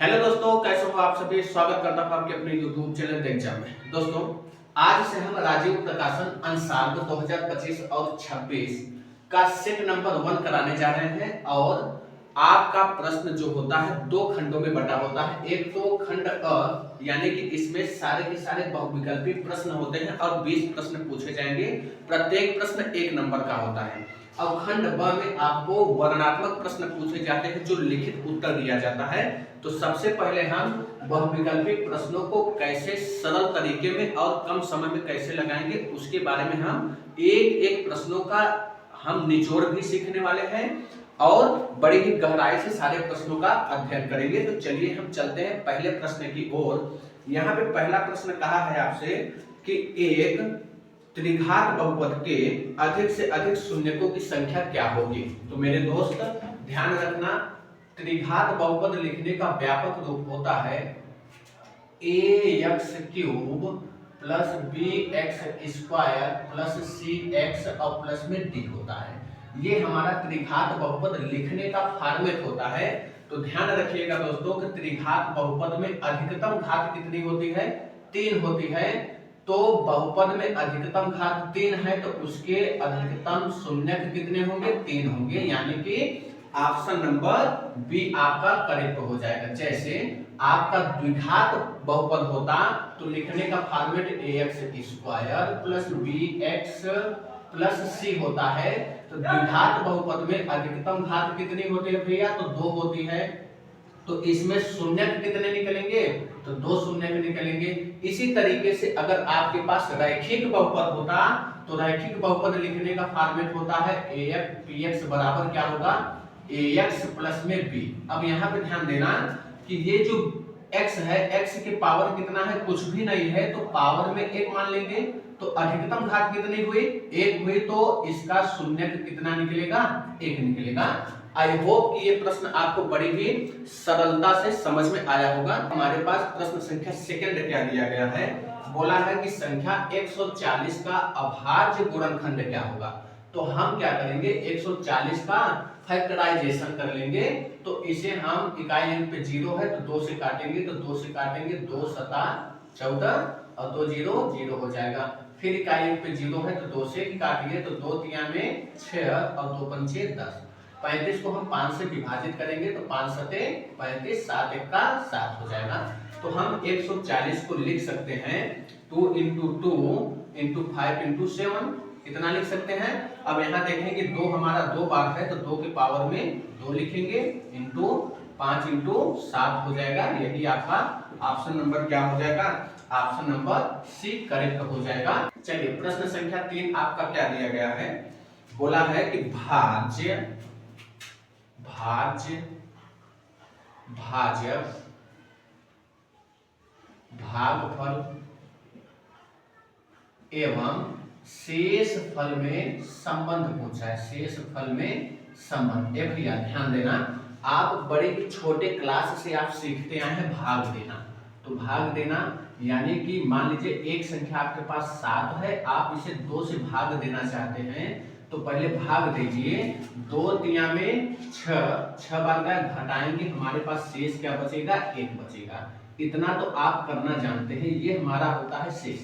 Hello दोस्तों, कैसे हो आप सभी। स्वागत करता हूं आपके अपने YouTube चैनल द एग्जाम में। दोस्तों, आज से हम राजीव प्रकाशन अंशार्ध 2025 और 26 का सेट नंबर 1 कराने जा रहे हैं। और आपका प्रश्न जो होता है दो खंडों में बटा होता है। एक तो खंड अ, यानी कि इसमें सारे के सारे बहुविकल्पी प्रश्न होते हैं और 20 प्रश्न पूछे जाएंगे। प्रत्येक प्रश्न 1 नंबर का होता है। अब खंड ब में आपको वर्णनात्मक प्रश्न पूछे जाते हैं जो लिखित उत्तर दिया जाता है। तो सबसे पहले हम बहुविकल्पी प्रश्नों को कैसे सरल तरीके में और कम समय में कैसे लगाएंगे उसके बारे में हम एक एक प्रश्नों का हम निचोड़ भी सीखने वाले हैं और बड़ी ही गहराई से सारे प्रश्नों का अध्ययन करेंगे। तो चलिए हम चलते हैं पहले प्रश्न की ओर। यहाँ पे पहला प्रश्न कहा है आपसे कि एक त्रिघात बहुपद के अधिक से अधिक शून्यकों की संख्या क्या होगी। तो मेरे दोस्त ध्यान रखना, त्रिघात बहुपद लिखने का व्यापक रूप होता है ax³ plus bx² plus cx और प्लस में d होता है। ये हमारा त्रिघात बहुपद लिखने का फॉर्मेट होता है। तो ध्यान रखिएगा दोस्तों कि त्रिघात बहुपद में अधिकतम घात कितनी होती है? 3 होती है। तो बहुपद में अधिकतम घात 3 है तो उसके अधिकतम शून्यक कितने होंगे? 3 होंगे, यानी कि ऑप्शन नंबर बी आपका करेक्ट हो जाएगा। जैसे आपका द्विघात बहुपद होता तो लिखने का format ax² plus bx plus c होता है। तो द्विघात बहुपद में अधिकतम घात कितनी होती है भैया? तो 2 होती है। तो इसमें शून्यक कितने निकलेंगे? तो 2 शून्यक निकलेंगे। इसी तरीके से अगर आपके पास रैखिक बहुपद होता तो रैखिक बहुपद लिखने का फॉर्मेट होता है ax बराबर क्या होगा? ax प्लस में b। अब यहाँ पे ध्यान देना कि ये जो x है, x के पावर कितना है? कुछ भी नहीं है, तो पावर में 1 मान लेंगे। तो अधिकतम घात कितनी हुई? 1 हुई। तो इसका शून्यक कितना निकलेगा? 1 निकलेगा। आई होप कि ये प्रश्न आपको बड़ी ही सरलता से समझ में आया होगा। हमारे पास प्रश्न संख्या सेकंड क्या दिया गया है? बोला है कि संख्या 140 का अभाज्य गुणनखंड क्या होगा। तो हम क्या करेंगे? 140 का फैक्टराइजेशन कर लेंगे। तो इसे हम इकाई अंक पे 0 है तो 2 से काटेंगे, तो 2 से काटेंगे 2 सता 14 और 2 0 0 हो जाएगा। फिर इकाई अंक पे 0 है तो 2 से काटेंगे, तो 2 तिया में 6 और 2 पंचे 10। 35 को हम 5 से विभाजित करेंगे तो 5 सते 35, 7 एक का 7 हो जाएगा। तो हम 140 को लिख सकते हैं 2 × 2 × 5 × 7। कितना लिख सकते हैं? अब यहाँ देखें कि 2 हमारा 2 बार है तो 2 के पावर में 2 लिखेंगे इंटू 5 × 7 हो जाएगा। यही आपका ऑप्शन नंबर क्या हो जाएगा? ऑप्शन नंबर सी करेक्ट हो जाएगा। चलिए प्रश्न संख्या 3 आपका क्या दिया गया है? बोला है कि भाज्य भागफल एवं शेष फल में संबंध पूछा है। शेष फल में संबंध। एक भैया ध्यान देना, आप बड़े ही छोटे क्लास से आप सीखते आए हैं भाग देना। तो भाग देना यानी कि मान लीजिए एक संख्या आपके पास 7 है, आप इसे 2 से भाग देना चाहते हैं तो पहले भाग दीजिए। 2 तिया में 6 बार का घटाएंगे, हमारे पास शेष क्या बचेगा? 1 बचेगा। इतना तो आप करना जानते हैं, ये हमारा होता है शेष।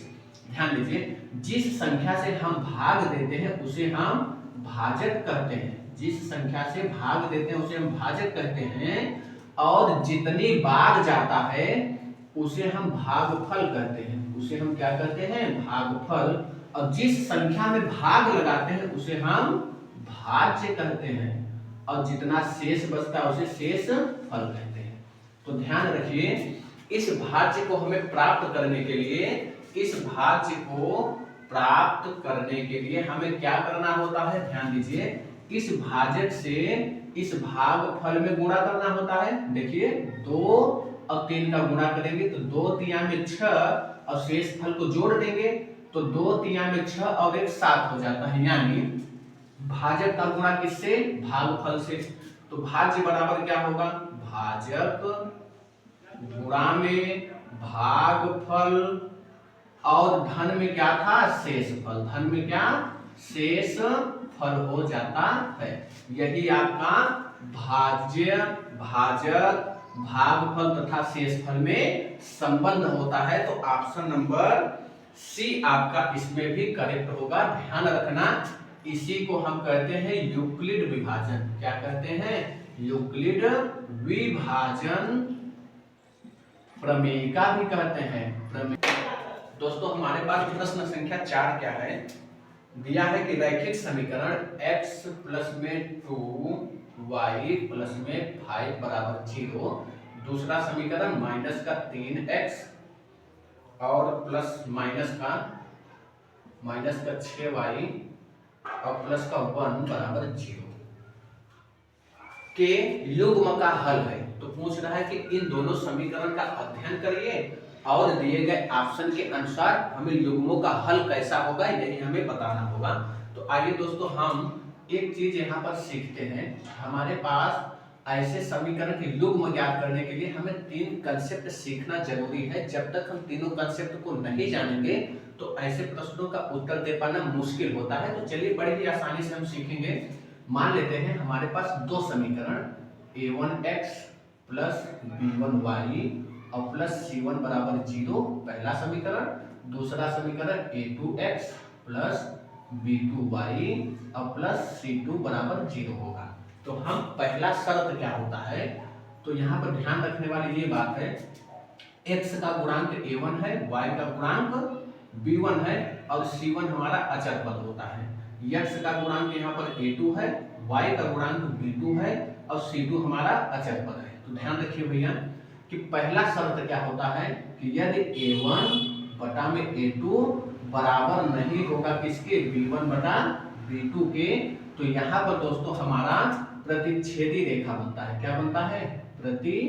ध्यान दीजिए, जिस संख्या से हम भाग देते हैं उसे हम भाजक कहते हैं। जिस संख्या से भाग देते हैं उसे हम भाजक कहते हैं। और जितनी बार जाता है उसे हम भागफल कहते हैं। उसे हम क्या कहते हैं? भागफल। और जिस संख्या में भाग लगाते हैं उसे हम भाज्य कहते हैं। और जितना शेष बचता है उसे शेष फल कहते हैं। तो ध्यान रखिए, इस भाज्य को हमें प्राप्त करने के लिए हमें क्या करना होता है? ध्यान दीजिए, इस भाजक से इस भागफल में गुणा करना होता है। देखिए 2 और 3 का गुणा करेंगे तो 2 तिया में 6 और शेष फल को जोड़ देंगे तो 2 तिया में 6 और 1 7 हो जाता है। यानी भाजक का गुणा किससे? भागफल से। तो भाज्य बराबर क्या होगा? भाजक गुणा में भागफल और धन में क्या था? शेष फल। धन में क्या? शेष फल हो जाता है। यही आपका भाज्य भाजक भागफल तथा शेषफल में संबंध होता है। तो ऑप्शन नंबर सी आपका इसमें भी करेक्ट होगा। ध्यान रखना, इसी को हम कहते हैं यूक्लिड विभाजन। क्या कहते हैं? यूक्लिड विभाजन प्रमेय का भी कहते हैं। दोस्तों हमारे पास प्रश्न संख्या 4 क्या है? दिया है कि रैखिक समीकरण x प्लस में 2y प्लस में 5 बराबर 0, दूसरा समीकरण माइनस का 3x और प्लस माइनस का 6y और प्लस का 1 बराबर 0 के युग्म का हल है। तो पूछ रहा है कि इन दोनों समीकरण का अध्ययन करिए और दिए गए ऑप्शन के अनुसार हमें युग्मों का हल कैसा होगा यही हमें बताना होगा। तो आइए दोस्तों हम एक चीज यहाँ पर सीखते हैं। हमारे पास ऐसे समीकरण के युग्म ज्ञात करने के लिए हमें 3 कंसेप्ट सीखना जरूरी है। जब तक हम तीनों कंसेप्ट को नहीं जानेंगे तो ऐसे प्रश्नों का उत्तर दे पाना मुश्किल होता है। तो चलिए बड़ी ही आसानी से हम सीखेंगे। मान लेते हैं हमारे पास 2 समीकरण a1x प्लस b1y और प्लस c1 बराबर 0 पहला समीकरण, दूसरा समीकरण a2x प्लस b2y और प्लस c2 बराबर 0 होगा। तो हम पहला शर्त क्या होता है, तो यहाँ पर ध्यान रखने वाली ये बात है, x का गुणांक a1 है, y का गुणांक b1 है और c1 हमारा अचर पद होता है। x का गुणांक यहाँ पर a2 है, y का गुणांक b2 है और c2 हमारा अचर पद है। तो ध्यान रखिए भैया कि पहला शर्त क्या होता है कि यदि a1 बटा में a2 बराबर नहीं होगा किसके? b1 बटा b2 के, तो यहाँ पर दोस्तों हमारा प्रतिच्छेदी रेखा बनता है। क्या बनता है? प्रतिच्छेदी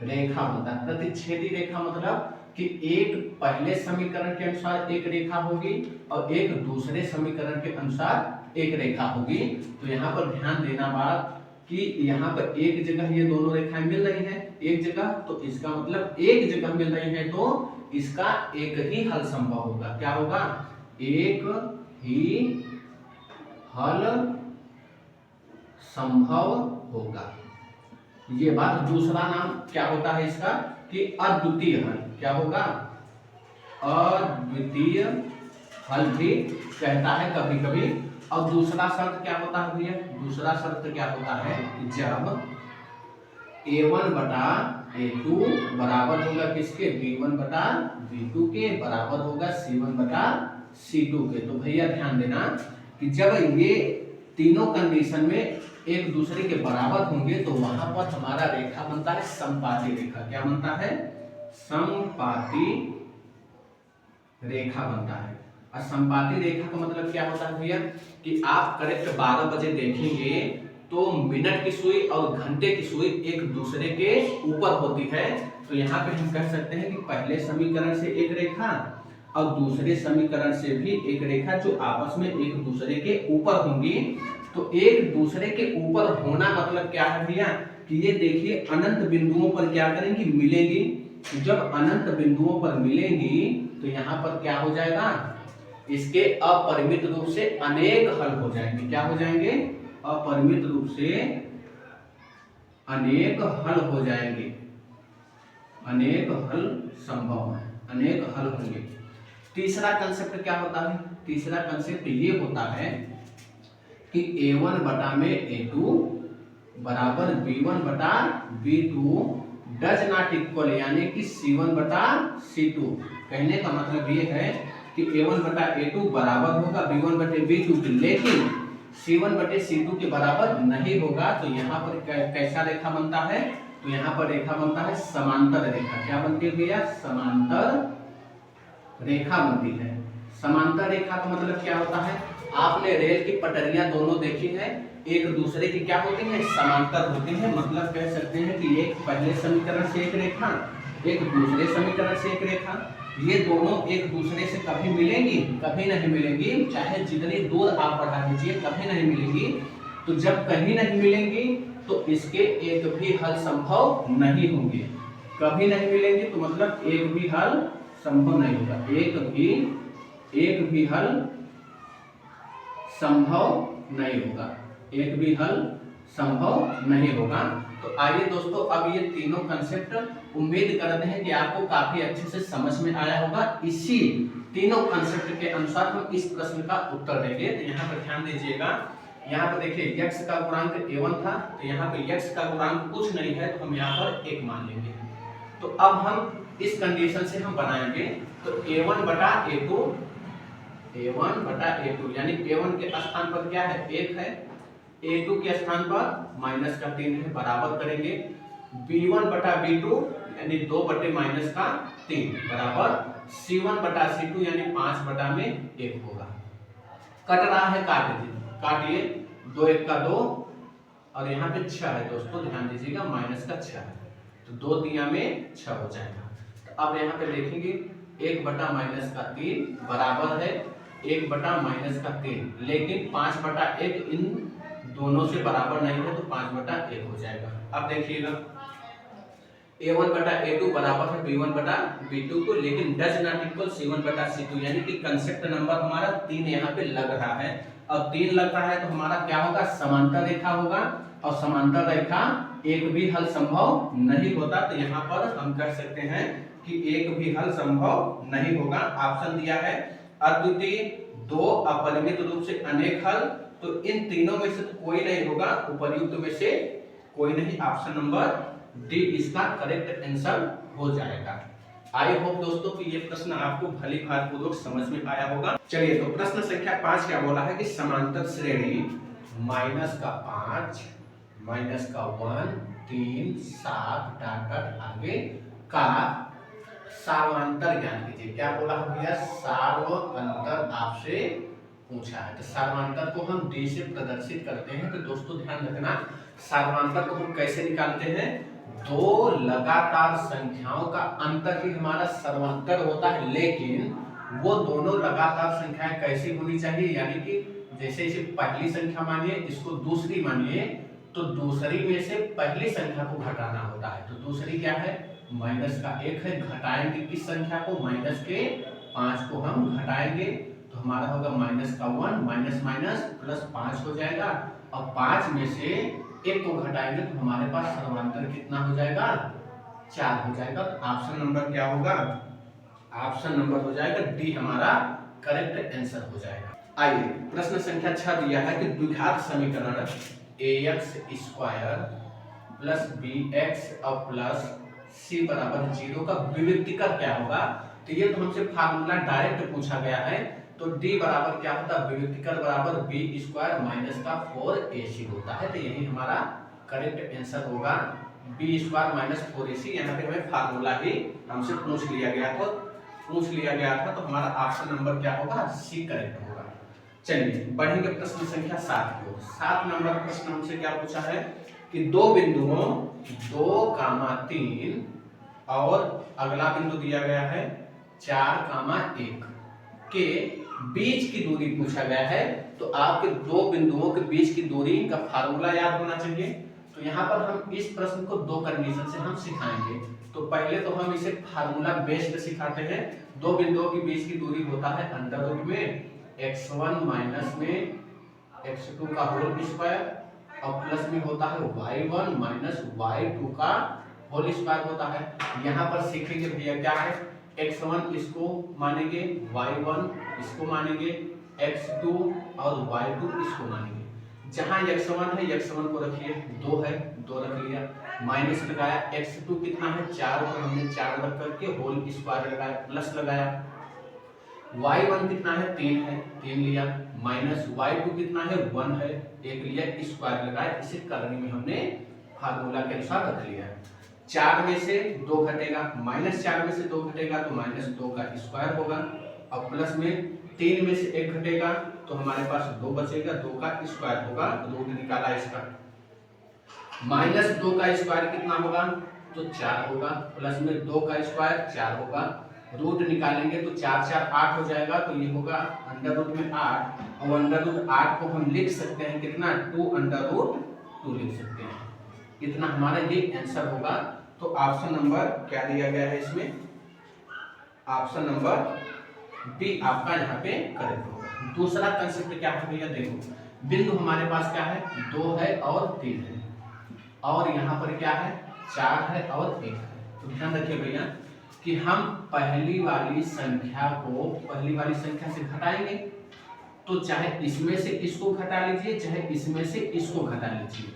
रेखा बनता है। प्रतिच्छेदी रेखा मतलब कि एक पहले समीकरण के अनुसार एक रेखा होगी और एक दूसरे समीकरण के अनुसार एक रेखा होगी। तो यहाँ पर ध्यान देना बात कि यहाँ पर एक जगह ये दोनों रेखाएं मिल रही हैं एक जगह, तो इसका मतलब एक जगह मिल रही है तो इसका एक ही हल संभव होगा। क्या होगा? एक ही हल संभव होगा। ये बात। दूसरा नाम क्या होता है इसका कि अद्वितीय हल। क्या होगा? अद्वितीय हल भी कहता है कभी कभी। और दूसरा शर्त क्या होता है भैया? दूसरा शर्त क्या होता है कि जब a1 बटा a2 बराबर होगा किसके? b1 बटा b2 के, बराबर होगा c1 बटा c2 के। तो भैया ध्यान देना कि जब ये तीनों कंडीशन में एक दूसरे के बराबर होंगे तो वहां पर हमारा रेखा बनता है समपाती रेखा। क्या बनता है? समपाती रेखा बनता है। और समपाती रेखा का मतलब क्या होता है भैया कि आप करेक्ट 12 बजे देखेंगे तो मिनट की सुई और घंटे की सुई एक दूसरे के ऊपर होती है। तो यहाँ पे हम कह सकते हैं कि पहले समीकरण से एक रेखा और दूसरे समीकरण से भी एक रेखा जो आपस में एक दूसरे के ऊपर होंगी। तो एक दूसरे के ऊपर होना मतलब क्या है भैया कि ये देखिए अनंत बिंदुओं पर क्या करेंगी? मिलेंगी। जब अनंत बिंदुओं पर मिलेंगी तो यहाँ पर क्या हो जाएगा? इसके अपरिमित रूप से अनेक हल हो जाएंगे। क्या हो जाएंगे? अपरिमित रूप से अनेक हल हो जाएंगे। अनेक हल संभव है, अनेक हल होंगे। तीसरा कंसेप्ट क्या होता है? तीसरा कंसेप्ट ये होता है कि a1 बटा में a2 बराबर b1 बटा b2 डज नॉट इक्वल, यानी कि c1 बटा c2। कहने का मतलब ये है कि a1 बटा a2 बराबर होगा b1 बटे b2 के, लेकिन c1 बटे c2 के बराबर नहीं होगा। तो यहाँ पर कैसा रेखा बनता है? तो यहाँ पर रेखा बनता है समांतर रेखा। क्या बनती है भैया? समांतर रेखा बनती है। समांतर रेखा का मतलब क्या होता है? आपने रेल की पटरियां दोनों देखी है, एक दूसरे की क्या होती है? समांतर होती है। मतलब कह सकते हैं कि एक पहले समीकरण से एक रेखा, एक दूसरे समीकरण से एक रेखा, ये दोनों एक दूसरे से कभी मिलेंगी? कभी नहीं मिलेंगी। चाहे जितनी दूर आप बढ़ा दीजिए कभी नहीं मिलेंगी। तो जब कहीं नहीं मिलेंगी तो इसके एक भी हल संभव नहीं होंगे। कभी नहीं मिलेंगे तो मतलब एक भी हल संभव नहीं होगा। एक भी हल संभव नहीं होगा। एक भी हल संभव नहीं होगा। तो आइए दोस्तों, अब ये तीनों कंसेप्ट उम्मीद करते हैं कि आपको काफी अच्छे से समझ में आया होगा। इसी तीनों कंसेप्ट के अनुसार हम इस प्रश्न का उत्तर देंगे। तो यहाँ पर ध्यान दीजिएगा, यहाँ पर देखिए x का गुणांक a1 था, तो यहाँ पे x का गुणांक कुछ नहीं है, तो हम यहाँ पर 1 मान लेंगे। तो अब हम इस कंडीशन से हम बनाएंगे, तो a1 बटा a2, a1 बटा a2 यानी a1 के स्थान पर क्या है 1 है, a2 के स्थान पर माइनस का 3 है, बराबर करेंगे b1 बटा b2 यानी 2 बटे माइनस का 3 बराबर c1 बटा c2 यानी 5 बटा में 1 होगा। कट रहा है, काटिए, 2 1 का 2 और यहाँ पे 6 है दोस्तों, ध्यान दीजिएगा माइनस का 6 है, तो 2 दिया में 6 हो जाएगा। तो अब यहाँ पे देखेंगे 1 बटा माइनस का 3 बराबर है 1 बटा माइनस का 3, लेकिन 5 बटा 1 इन दोनों से बराबर नहीं है, तो 5 बटा 1 हो जाएगा। अब देखिएगा a1 बटा a2 बराबर है b1 बटा b2 को, लेकिन डज नॉट इक्वल c1 बटा c2 यानी कि कंसेप्ट नंबर हमारा 3 यहाँ पे लग रहा है। अब 3 लग रहा है तो हमारा क्या होगा, समांतर रेखा होगा, और समांतर रेखा एक भी हल संभव नहीं होता। तो यहाँ पर हम कह सकते हैं कि एक भी हल संभव नहीं होगा। ऑप्शन दिया है अद्वितीय, 2 अपरिमित रूप से अनेक हल, तो इन तीनों में से तो कोई नहीं होगा, उपर्युक्त में से कोई नहीं। ऑप्शन नंबर डी इसका करेक्ट आंसर हो जाएगा। आई होप दोस्तों कि ये प्रश्न आपको भली भांति पूर्वक समझ में आया होगा। चलिए, तो प्रश्न संख्या 5 क्या बोला है कि समांतर श्रेणी माइनस का 5 माइनस का 1 3 7 डॉट आगे का सार्वंतर ज्ञान कीजिए। क्या बोला है भैया, सार्वंतर आपसे पूछा है। तो सार्वंतर को हम डी से प्रदर्शित करते हैं। तो दोस्तों ध्यान रखना, सार्वंतर को हम कैसे निकालते हैं, 2 लगातार संख्याओं का अंतर ही हमारा सर्वांतर होता है, लेकिन वो दोनों लगातार संख्याएं कैसी होनी चाहिए, यानी कि जैसे इसे पहली संख्या मानिए, इसको दूसरी मानिए, तो दूसरी में से पहली संख्या को घटाना होता है। तो दूसरी क्या है, माइनस का 1 है, घटाएंगे किस संख्या को, माइनस के 5 को हम घटाएंगे, तो हमारा होगा माइनस का 1 माइनस माइनस प्लस 5 हो जाएगा, और 5 में से 1 को घटाएंगे तो हमारे पास सर्वांतर कितना हो जाएगा, 4 हो जाएगा। तो ऑप्शन नंबर क्या होगा, ऑप्शन नंबर हो जाएगा डी हमारा करेक्ट आंसर हो जाएगा। आइए प्रश्न संख्या 6 दिया है कि द्विघात समीकरण ax स्क्वायर प्लस bx और प्लस c बराबर 0 का विविक्तीकर क्या होगा। तो ये तो हमसे फार्मूला डायरेक्ट पूछा गया है, तो d बराबर क्या होता है, विविक्तीकर बराबर b स्क्वायर माइनस का 4ac होता है। तो यही हमारा करेक्ट आंसर होगा, b स्क्वायर माइनस 4ac। यहाँ पे हमें फार्मूला ही हमसे पूछ लिया गया था, तो हमारा ऑप्शन नंबर क्या होगा, सी करेक्ट होगा। चलिए बढ़ेंगे प्रश्न संख्या 7 की ओर। 7 नंबर प्रश्न हमसे क्या पूछा है कि दो बिंदुओं 2,3 और अगला बिंदु दिया गया है 4,1 के बीच की दूरी पूछा गया है। तो आपके दो बिंदुओं के बीच की दूरी का फार्मूला याद होना चाहिए। तो यहाँ पर हम इस प्रश्न को 2 कंडीशन से हम सिखाएंगे। तो पहले तो हम इसे फार्मूला बेस्ड सिखाते हैं। दो बिंदुओं के बीच की दूरी होता है अंडर रूट में x1 माइनस में x2 का होल स्क्वायर और प्लस में होता है y1 माइनस y2 का होल स्क्वायर होता है। यहाँ पर सीखेंगे भैया क्या है, x1 इसको मानेंगे, y1 इसको मानेंगे, x2 और y2 इसको मानेंगे। जहाँ x1 है x1 को रखिए, 2 है 2 रख लिया, माइनस लगाया, x2 कितना है 4 को हमने 4 रख करके होल स्क्वायर लगाया, प्लस लगाया, y1 कितना है 3 है 3 लिया, माइनस y2 कितना है 1 है 1 लिया, स्क्वायर लगाया। इसे करने में हमने फार्मूला के अनुसार रख लिया। 4 में से 2 घटेगा, माइनस 4 में से 2 घटेगा तो माइनस 2 का स्क्वायर होगा, और प्लस में 3 में से 1 घटेगा तो हमारे पास 2 बचेगा, 2 का स्क्वायर होगा, रूट निकाला इसका। माइनस 2 का स्क्वायर कितना होगा तो 4 होगा, प्लस में 2 का स्क्वायर 4 होगा, रूट निकालेंगे तो 4 4 8 हो जाएगा। तो ये होगा अंडर रूट में 8, और अंडर रूट 8 को हम लिख सकते हैं कितना, 2 अंडर रूट 2 लिख सकते हैं। इतना हमारा ये आंसर होगा। तो ऑप्शन नंबर क्या दिया गया है इसमें, ऑप्शन नंबर बी आपका यहाँ पे करेक्ट होगा। दूसरा कंसेप्ट क्या है भैया, देखो बिंदु हमारे पास क्या है, 2 है और 3 है, और यहाँ पर क्या है, 4 है और 1 है। तो ध्यान रखिए भैया कि हम पहली वाली संख्या से घटाएंगे, तो चाहे इसमें से इसको घटा लीजिए, चाहे इसमें से इसको घटा लीजिए,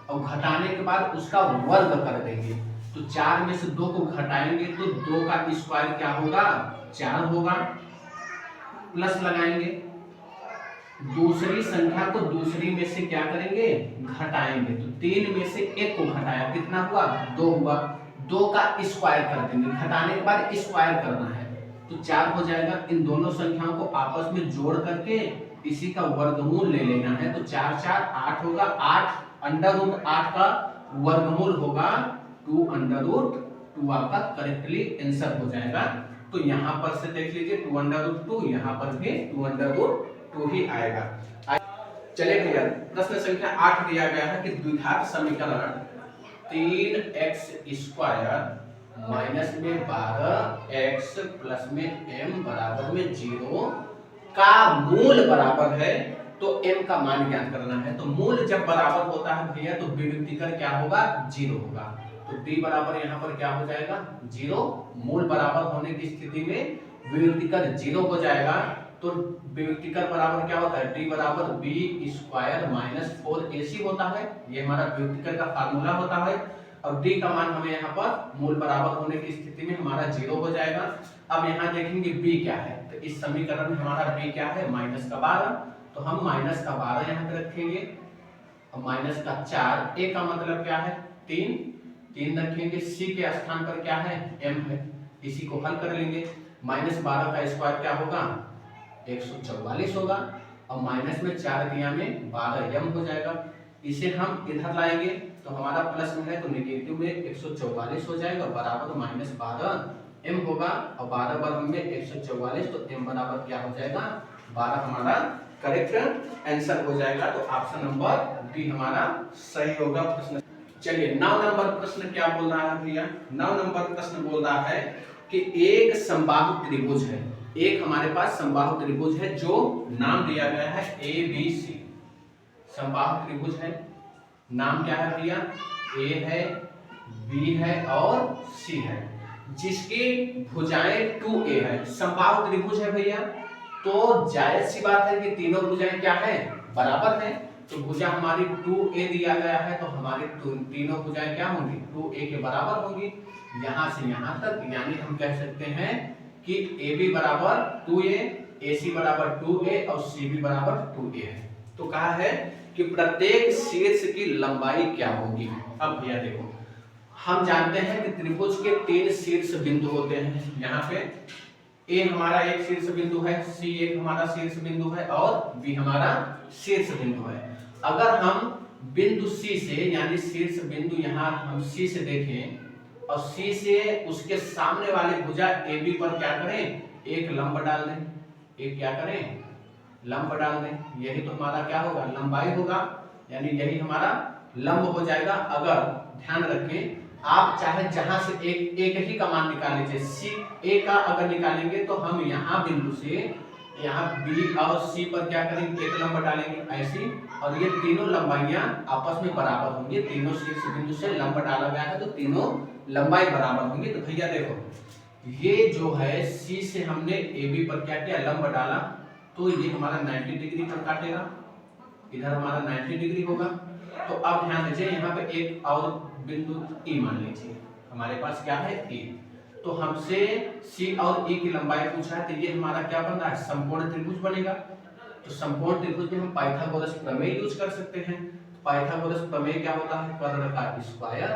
और घटाने के बाद उसका वर्ग कर देंगे। तो 4 में से 2 को घटाएंगे तो 2 का स्क्वायर क्या होगा, 4 होगा, प्लस लगाएंगे, दूसरी संख्या को दूसरी में से क्या करेंगे, घटाएंगे। तो 3 में से 1 को घटाया, कितना हुआ, 2 हुआ, 2 का स्क्वायर कर देंगे, घटाने के बाद स्क्वायर करना है, तो 4 हो जाएगा। इन दोनों संख्याओं को आपस में जोड़ करके इसी का वर्गमूल ले लेना है, तो 4 4 8 होगा, 8 अंडर रूट 8 का वर्गमूल होगा 2 अंडर रूट 2, आपका करेक्टली आंसर हो जाएगा। तो यहाँ पर से देख लीजिए 2 अंडर रूट 2, यहाँ पर भी 2 अंडर रूट 2 ही आएगा। चलिए भैया प्रश्न संख्या 8 दिया गया है कि द्विघात समीकरण 3x स्क्वायर माइनस में 12x प्लस में m बराबर में 0 का मूल बराबर है, तो m का मान ज्ञात करना है। तो मूल जब बराबर होता है भैया तो विभक्तिकर क्या होगा, 0 होगा, तो d बराबर यहाँ पर क्या हो जाएगा, 0। मूल बराबर होने की स्थिति में विभक्तिकर 0 हो जाएगा, तो विभक्तिकर बराबर क्या होता है, d बराबर b स्क्वायर माइनस 4ac होता है, ये हमारा विभक्तिकर का फार्मूला होता है। और d का मान हमें यहाँ पर मूल बराबर होने की स्थिति में हमारा 0 हो जाएगा। अब यहाँ देखेंगे b क्या है, तो इस समीकरण में हमारा b क्या है, माइनस का 12, तो हम माइनस का 12 यहाँ पे रखेंगे, और माइनस का 4, a का मतलब क्या है, 3 रखेंगे, c के स्थान पर क्या है, m है, इसी को हल कर लेंगे। माइनस 12 का स्क्वायर क्या होगा, 144 होगा, और माइनस में 4 दिया में 12 m हो जाएगा। इसे हम इधर लाएंगे तो हमारा प्लस में है तो नेगेटिव में 144 हो जाएगा, बराबर माइनस 12 m होगा, और 12 वर्ग में 144, तो m बराबर क्या हो जाएगा, 12 हमारा करेक्ट आंसर हो जाएगा। तो ऑप्शन नंबर डी हमारा सही होगा प्रश्न। चलिए 9 नंबर प्रश्न क्या बोल रहा है भैया, 9 नंबर प्रश्न बोल रहा है कि एक समबाहु त्रिभुज है, एक हमारे पास समबाहु त्रिभुज है जो नाम दिया गया है ABC, समबाहु त्रिभुज है, नाम क्या है भैया, A है, B है और C है, जिसकी भुजाएं 2a है, समबाहु त्रिभुज है भैया, तो जायज सी बात है कि तीनों भुजाएं क्या है, बराबर है। तो भुजा हमारी 2a दिया गया है, तो हमारी तीनों भुजाएं क्या होंगी, 2a के बराबर होंगी, यहां से यहां तक, यानी हम कह सकते हैं कि AB बराबर 2a, AC बराबर 2a और CB बराबर 2a है। तो कहा है कि प्रत्येक शीर्ष की लंबाई क्या होगी। अब भैया देखो, हम जानते हैं कि त्रिभुज के 3 शीर्ष बिंदु होते हैं, यहाँ पे A हमारा एक शीर्ष बिंदु है, C एक हमारा शीर्ष बिंदु है और B हमारा शीर्ष बिंदु है। अगर हम बिंदु C से, यानी शीर्ष बिंदु यहाँ हम C से देखें और C से उसके सामने वाले भुजा AB पर क्या करें, एक लंब डाल दें, एक क्या करें, लंब डाल दें, यही तो हमारा क्या होगा, लंबाई होगा, यानी यही हमारा लंब हो जाएगा। अगर ध्यान रखें आप चाहे जहां से एक ही का मान निकाल लीजिए, C A का अगर निकालेंगे तो हम यहाँ बिंदु से यहाँ B और C पर क्या करेंगे, एक लंब डालेंगे ऐसी, और ये तीनों लंबाइयां आपस में बराबर होंगी, तीनों शीर्ष बिंदु से लंब डाला गया है तो तीनों लंबाई बराबर होंगी। तो भैया देखो, ये जो है C से हमने AB पर क्या किया, लंब डाला, तो ये हमारा 90 डिग्री पर काटेगा, इधर हमारा 90 डिग्री होगा। तो अब ध्यान दीजिए यहाँ पे एक और बिंदु E मान लीजिए, हमारे पास क्या है E, तो हमसे C और E की लंबाई पूछा है, तो ये हमारा क्या बन रहा है, समकोण त्रिभुज बनेगा। तो समकोण त्रिभुज में हम पाइथागोरस प्रमेय यूज कर सकते हैं। पाइथागोरस प्रमेय क्या होता है, कर्ण का स्क्वायर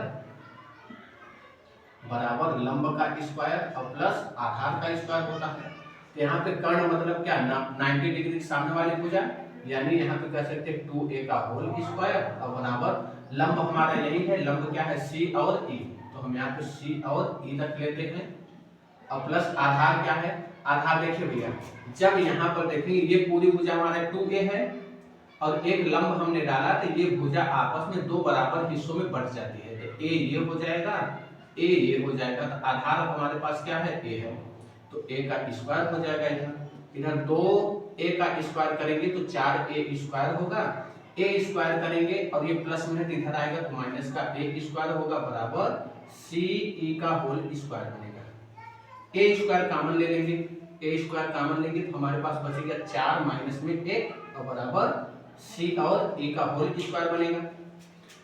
बराबर लंब का स्क्वायर और प्लस आधार का स्क्वायर होता है। तो यहाँ पे कर्ण मतलब क्या, 90 डिग्री सामने वाली भुजा, यानी यहाँ पे कह सकते हैं 2a का होल स्क्वायर और बराबर लंब हमारा यही है, लंब क्या है, C और E, तो हम यहाँ पे C और E रख लेते हैं, और प्लस आधार क्या है, आधार देखिए भैया, जब यहाँ पर देखेंगे ये पूरी भुजा हमारा 2a है और एक लंब हमने डाला, तो ये भुजा आपस में 2 बराबर हिस्सों में बट जाती है, तो a ये हो जाएगा, a ये हो जाएगा, तो आधार हमारे पास क्या है, a है, तो a का स्क्वायर हो जाएगा, इधर 2 a का स्क्वायर करेंगे तो 4a स्क्वायर होगा, a स्क्वायर करेंगे और ये प्लस में इधर आएगा तो माइनस का a स्क्वायर होगा बराबर c e का होल स्क्वायर बनेगा। a स्क्वायर कॉमन ले लेंगे, a स्क्वायर कॉमन लेंगे तो हमारे पास बचेगा 4 माइनस में 1 और बराबर c और e का होल स्क्वायर बनेगा।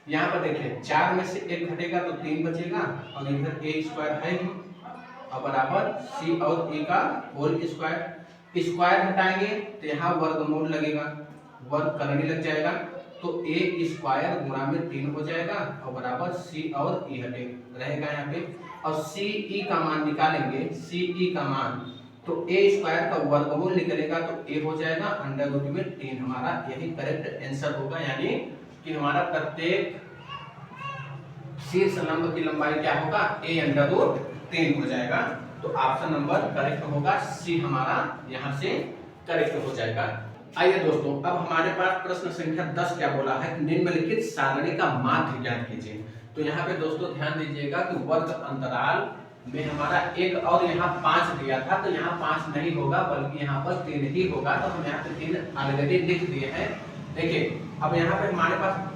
यहाँ पर देखिए 4 में से 1 घटेगा तो 3 बचेगा और इधर a स्क्वायर है ही और बराबर c और e का होल स्क्वायर। स्क्वायर हटाएंगे तो यहाँ वर्गमूल लगेगा, वर्ग करने लग जाएगा तो a स्क्वायर गुणा में 3 हो जाएगा और बराबर c और e हटे रहेगा यहाँ पे। और c e का मान निकालेंगे, c e का मान तो a स्क्वायर का वर्गमूल निकलेगा तो a हो जाएगा अंडर रूट में 3। हमारा यही करेक्ट आंसर होगा, यानी कि हमारा प्रत्येक शीर्ष लंब की लंबाई क्या होगा a अंडर रूट 3 हो जाएगा। तो ऑप्शन नंबर करेक्ट होगा, सी हमारा यहाँ से करेक्ट हो जाएगा। आइए दोस्तों, अब हमारे पास प्रश्न संख्या 10 क्या बोला है, निम्नलिखित सारणी का माध्य ज्ञात कीजिए। तो यहाँ पे दोस्तों ध्यान दीजिएगा कि वर्ग अंतराल में हमारा एक और यहाँ 5 दिया था, तो यहाँ 5 नहीं होगा बल्कि यहाँ पर 3 ही होगा। तो हम यहाँ पे 3 ऑलरेडी लिख दिए हैं। देखिए अब यहाँ पे हमारे पास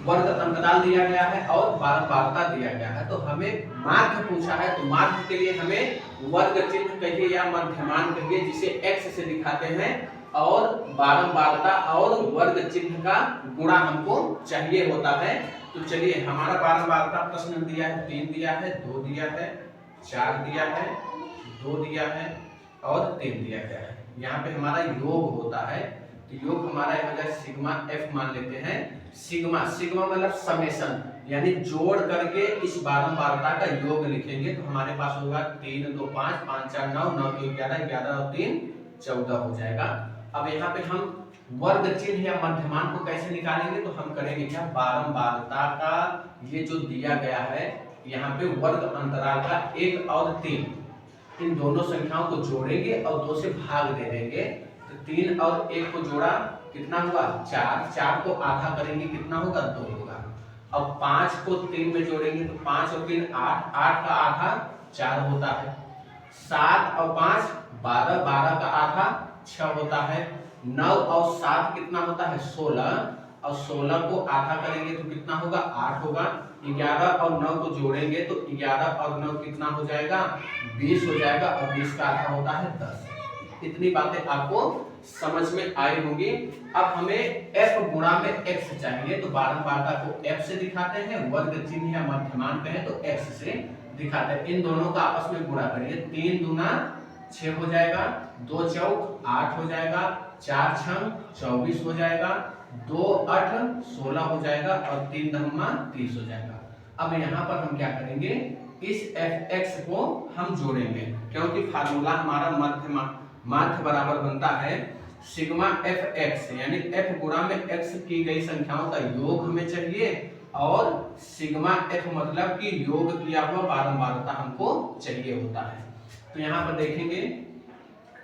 वर्ग अंतराल दिया गया है और बारंबारता दिया गया है, तो हमें माध्य पूछा है। तो माध्य के लिए हमें वर्ग चिन्ह कहिए या मध्यमान कहिए जिसे x से दिखाते हैं, और बारंबारता और वर्ग चिन्ह का गुणा हमको चाहिए होता है। तो चलिए हमारा बारंबारता प्रश्न दिया है, 3 दिया है, 2 दिया है, 4 दिया है, 2 दिया है और 3 दिया गया है। यहाँ पे हमारा योग होता है, तो योग हमारा हो जाए सिग्मा f मान लेते हैं। सिग्मा सिग्मा मतलब समेशन, यानी जोड़ करके इस बारंबारता का योग लिखेंगे तो हमारे पास होगा 3 2 5 5 4 9 9 2 11 11 और 3 14 हो जाएगा। अब यहाँ पे हम वर्ग चिन्ह या मध्यमान को कैसे निकालेंगे, तो हम करेंगे क्या, बारंबारता का ये जो दिया गया है यहाँ पे वर्ग अंतराल का 1 और 3 इन दोनों संख्याओं को जोड़ेंगे और 2 से भाग दे देंगे। तो 3 और 1 को जोड़ा कितना हुआ 4, 4 को आधा करेंगे कितना होगा 2 होगा। अब 5 को 3 में जोड़ेंगे तो 5 और 3 8, 8 का आधा 4 होता है। 7 और 5 12, 12 का आधा 6 होता है। 9 और 7 कितना होता है 16, और 16 को आधा करेंगे तो कितना होगा 8 होगा। 11 और 9 को जोड़ेंगे तो 11 और 9 कितना हो जाएगा 20 हो जाएगा, और 20 का आधा होता है 10। इतनी बातें आपको समझ में आई होंगी। अब हमें f गुणा में x चाहिए, तो बारंबारता को f से दिखाते हैं, वर्ग चिन्ह या मध्यमान कहें तो x से दिखाते हैं। इन दोनों का आपस में गुणा करिए, 3 दूना 6 हो जाएगा, 2 चौक 8 हो जाएगा, 4 छंग 24 हो जाएगा, 2 8 16 हो जाएगा और 3 धम्मा 30 हो जाएगा। अब यहाँ पर हम क्या करेंगे, इस fx को हम जोड़ेंगे, क्योंकि फार्मूला हमारा माध्य बराबर बनता है सिग्मा fx, यानी f गुणा में x की गई संख्याओं का योग हमें चाहिए, और सिग्मा f मतलब कि योग किया हुआ बारंबारता हमको चाहिए होता है। तो यहाँ पर देखेंगे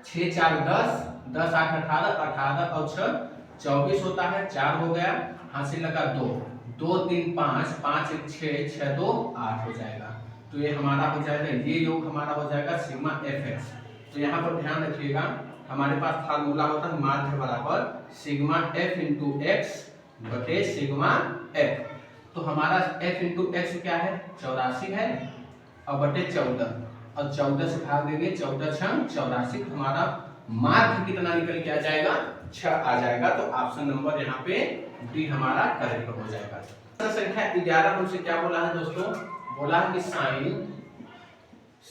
6 4 10, 10 8 18, 18 और 6 24 होता है, 4 हो गया, हासिल लगा 2, 2 3 5, 5 1 6, 6 2 8 हो जाएगा। तो ये हमारा हो जाएगा, ये योग हमारा हो जाएगा सिग्मा fx। तो यहाँ पर ध्यान रखिएगा, हमारे पास फार्मूला होता है माध्य बराबर सिग्मा f इंटू एक्स बटे सिग्मा f। तो हमारा f इंटू एक्स क्या है 84 है और बटे 14, और 14 से भाग देंगे, 14 छंग 84, हमारा माध्य कितना निकल के आ जाएगा 6 आ जाएगा। तो ऑप्शन नंबर यहाँ पे डी हमारा करेक्ट हो जाएगा। संख्या 11 हमसे क्या बोला है दोस्तों, बोला है कि साइन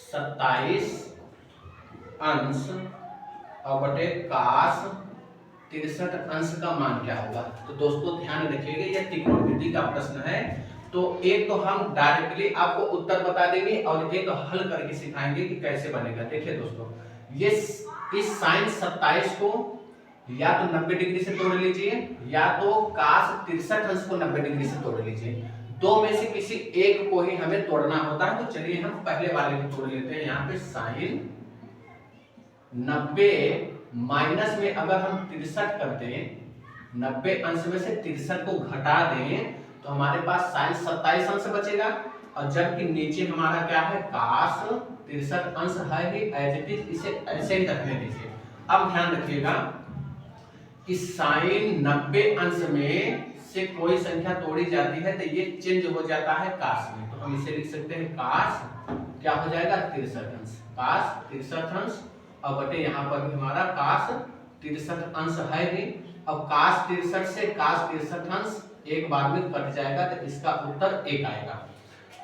27 अंश और बटे काश 63 अंश का मान क्या होगा। तो दोस्तों ध्यान रखिएगा, यह त्रिकोणमिति का प्रश्न है। तो एक तो हम डायरेक्टली आपको उत्तर बता देंगे और एक हल करके सिखाएंगे कि कैसे बनेगा। देखिए दोस्तों, ये इस साइन 27 को या तो 90 डिग्री से तोड़ लीजिए, या तो काश 63 अंश को 90 डिग्री से तोड़ लीजिए। दो में से किसी एक को ही हमें तोड़ना होता है। तो चलिए हम पहले वाले को तोड़ लेते हैं। यहाँ पे साइन 90 माइनस में अगर हम 63 करते हैं, 90 अंश में से 63 को घटा दें तो हमारे पास साइन 27 अंश बचेगा, और जबकि नीचे हमारा क्या है काश 63 अंश है ही, एज इट इज, इसे ऐसे ही रखने दीजिए। अब ध्यान रखिएगा, कि साइन 90 अंश में से कोई संख्या तोड़ी जाती है तो ये चेंज हो जाता है काश में, तो हम इसे लिख सकते हैं काश क्या हो जाएगा 63 अंश, काश 63 अंश। अब बटे यहाँ पर भी हमारा काश 63 अंश है भी। अब काश 63 से काश 63 अंश एक बार में कट जाएगा तो इसका उत्तर 1 आएगा।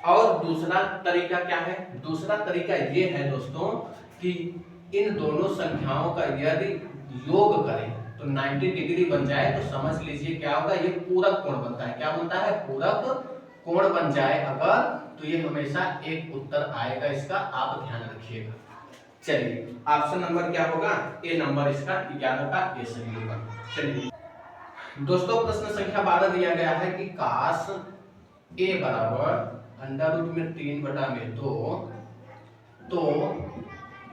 और दूसरा तरीका क्या है, दूसरा तरीका ये है दोस्तों कि इन दोनों संख्याओं का यदि योग करें तो 90 डिग्री बन जाए तो समझ लीजिए क्या होगा, ये पूरक कोण बनता है। क्या बनता है, पूरक कोण बन जाए अगर, तो ये हमेशा एक उत्तर आएगा इसका, आप ध्यान रखिएगा। चलिए ऑप्शन नंबर क्या होगा, ए नंबर इसका 11 का ए सही होगा। चलिए दोस्तों प्रश्न संख्या 12 दिया गया है कि काश ए बराबर अंडर रूट में 3/2 तो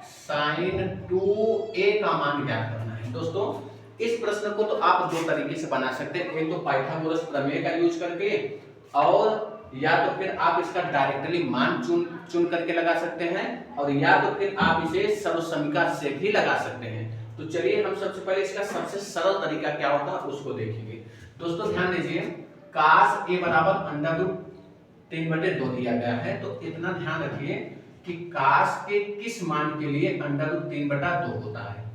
साइन 2a का मान ज्ञात करना है। दोस्तों इस प्रश्न को तो आप दो तरीके से बना सकते हैं, एक तो पाइथागोरस प्रमेय का यूज करके, और या तो फिर आप इसका डायरेक्टली मान चुन करके लगा सकते हैं, और या तो फिर आप इसे सर्वसमीका से भी लगा सकते हैं। तो चलिए हम सबसे पहले इसका सबसे सरल तरीका क्या होता है उसको देखेंगे। दोस्तों ध्यान दीजिए, काश ए बराबर अंडर रूट 3/2 दिया गया है, तो इतना ध्यान रखिए कि काश के किस मान के लिए अंडर रूट 3/2 होता है।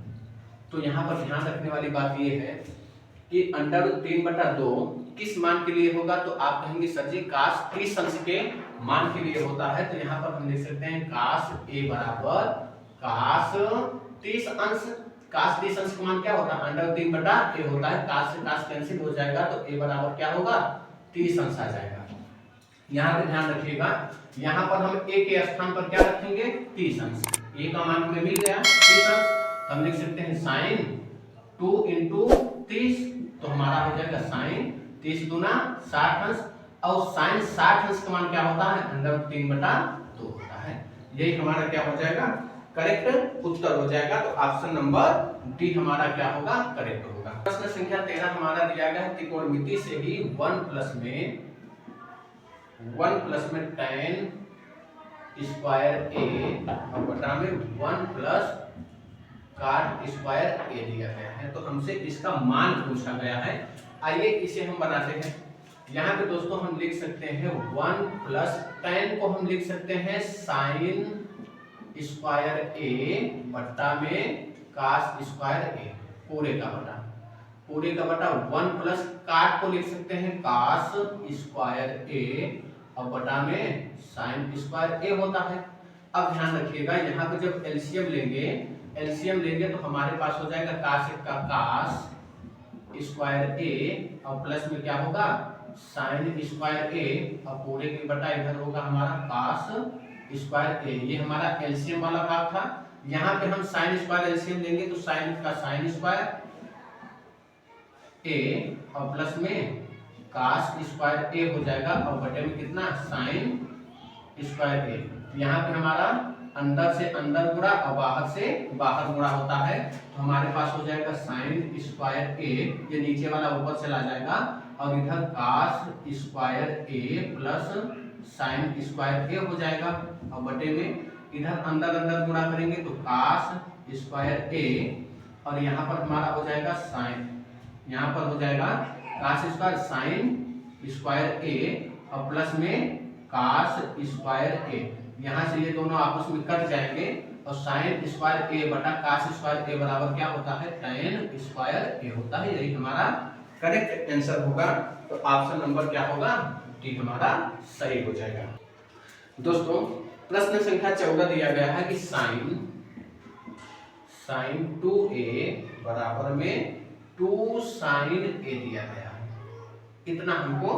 तो यहाँ पर ध्यान रखने वाली बात यह है कि अंडर रूट 3/2 किस मान के लिए होगा, तो आप कहेंगे सर जी काश 30 अंश के मान के लिए होता है। तो यहाँ पर हम लिख सकते हैं काश ए बराबर काश 30 अंश। काश 30 अंश का मान क्या होता है, अंडर रूट 3/a होता है। काश से काश कैंसिल हो जाएगा तो ए बराबर क्या होगा 30 अंश आ जाएगा। यहाँ पे ध्यान रखिएगा, यहाँ पर हम ए के स्थान पर क्या रखेंगे 30 अंश। ए का मान हमें मिल गया 30 अंश, हम लिख सकते हैं साइन 2 × 30, तो हमारा हो जाएगा साइन 30 दूना 60 अंश। और साइन 60 अंश का मान क्या होता है, अंडर रूट 3/2 होता है। यही हमारा क्या हो जाएगा, करेक्ट उत्तर हो जाएगा। तो ऑप्शन नंबर डी हमारा क्या होगा, करेक्ट होगा। प्रश्न संख्या 13 हमारा दिया गया है, त्रिकोणमिति से ही 1 प्लस में tan स्क्वायर ए और बटा में 1 प्लस cot स्क्वायर ए दिया गया है। तो हमसे इसका मान पूछा गया है, आइए इसे हम बनाते हैं। यहाँ पे दोस्तों हम लिख सकते हैं 1 प्लस tan को हम लिख सकते हैं साइन स्क्वायर ए बटा में cos स्क्वायर ए, पूरे का बटा 1 प्लस cot को लिख सकते हैं cos स्क्वायर ए और बटा में साइन स्क्वायर ए होता है। अब ध्यान रखिएगा, यहाँ पे जब एलसीएम लेंगे तो हमारे पास हो जाएगा cos का cos स्क्वायर ए और प्लस में क्या होगा साइन स्क्वायर ए और पूरे के बटा इधर होगा हमारा cos स्क्वायर ए। ये हमारा एलसीएम वाला भाग था। यहाँ पे हम साइन स्क्वायर एलसीएम लेंगे तो साइन का साइन स्क्वायर ए और प्लस में cos स्क्वायर ए हो जाएगा और बटे में कितना साइन स्क्वायर ए। यहाँ पे हमारा अंदर से अंदर गुणा और बाहर से बाहर गुणा होता है, तो हमारे पास हो जाएगा साइन स्क्वायर ए, ये नीचे वाला ऊपर चला जाएगा और इधर cos स्क्वायर ए प्लस साइन स्क्वायर ए हो जाएगा और बटे में इधर अंदर अंदर गुणा करेंगे तो cos स्क्वायर ए और यहाँ पर हमारा हो जाएगा साइन, यहाँ पर हो जाएगा cos स्क्वायर साइन स्क्वायर ए और प्लस में cos स्क्वायर ए। यहाँ से ये दोनों आपस में कट जाएंगे और साइन स्क्वायर ए बटा cos स्क्वायर ए बराबर क्या होता है tan स्क्वायर ए होता है। यही हमारा करेक्ट आंसर होगा। तो ऑप्शन नंबर क्या होगा, डी हमारा सही हो जाएगा। दोस्तों प्रश्न संख्या 14 दिया गया है कि साइन 2a बराबर में 2 साइन a दिया गया है, इतना हमको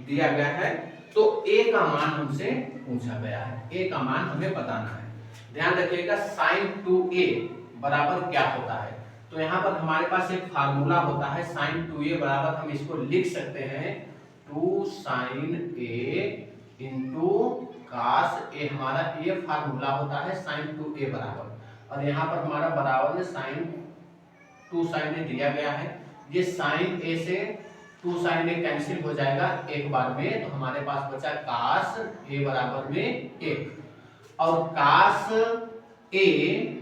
दिया गया है। तो a का मान हमसे पूछा गया है, a का मान हमें बताना है। ध्यान रखिएगा साइन 2a बराबर क्या होता है, तो यहाँ पर हमारे पास एक फार्मूला होता है साइन 2a बराबर, हम इसको लिख सकते हैं 2 sine a into cos a, हमारा ये फार्मूला होता है साइन 2a बराबर। और यहाँ पर हमारा बराबर में साइन 2 साइन a दिया गया है, ये साइन a से 2 साइन a कैंसिल हो जाएगा एक बार में, तो हमारे पास बचा cos a बराबर में 1 और cos a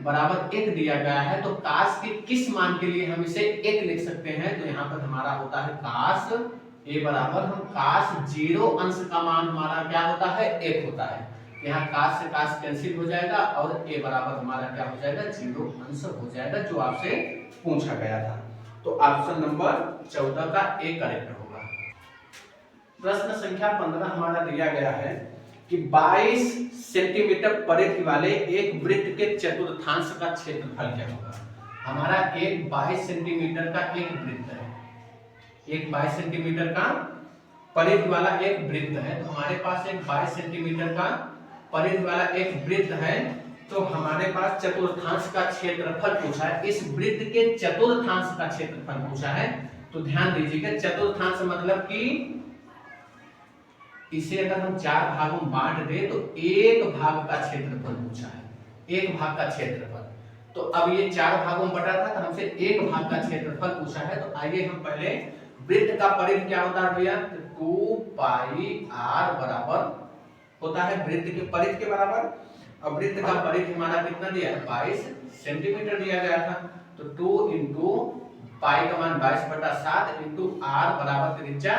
बराबर 1 दिया गया है, तो काश के किस मान के लिए हम इसे 1 लिख सकते हैं? तो यहाँ पर हमारा होता है काश a बराबर, हम काश 0 अंश का मान हमारा क्या होता है? 1 होता है। यहाँ काश से काश कैंसिल हो जाएगा और a बराबर हमारा क्या हो जाएगा? 0 अंश हो जाएगा, जो आपसे पूछा गया था। तो ऑप्शन नंबर 14 का ए करेक्ट होगा। प्रश्न संख्या 15 हमारा दिया गया है कि 22 सेंटीमीटर परिधि वाले एक वृत्त के चतुर्थांश का क्षेत्रफल क्या होगा? हमारा एक 22 सेंटीमीटर का एक वृत्त है, एक 22 सेंटीमीटर का परिधि वाला एक वृत्त है। तो हमारे पास एक 22 सेंटीमीटर का परिधि वाला एक वृत्त है, तो हमारे पास चतुर्थांश का क्षेत्रफल पूछा है। इस वृत्त के चतुर्थांश का क्षेत्रफल पूछा है। तो ध्यान दीजिएगा, चतुर्थांश मतलब कि इसे अगर हम 4 भागों में बांट दे तो एक भाग का क्षेत्रफल पूछा है, एक भाग का क्षेत्रफल। तो अब ये 4 भागों में बटा था, तो हमसे एक भाग का क्षेत्रफल पूछा है। तो आइए हम पहले वृत्त का परिधि क्या होता है भैया? 2 पाई r बराबर होता है वृत्त के परिधि के बराबर। अब वृत्त का परिधि हमारा कितना दिया है? 22 सेंटीमीटर दिया गया था। तो 2 इंटू पाई का मान 22/7 इंटू r बराबर त्रिज्या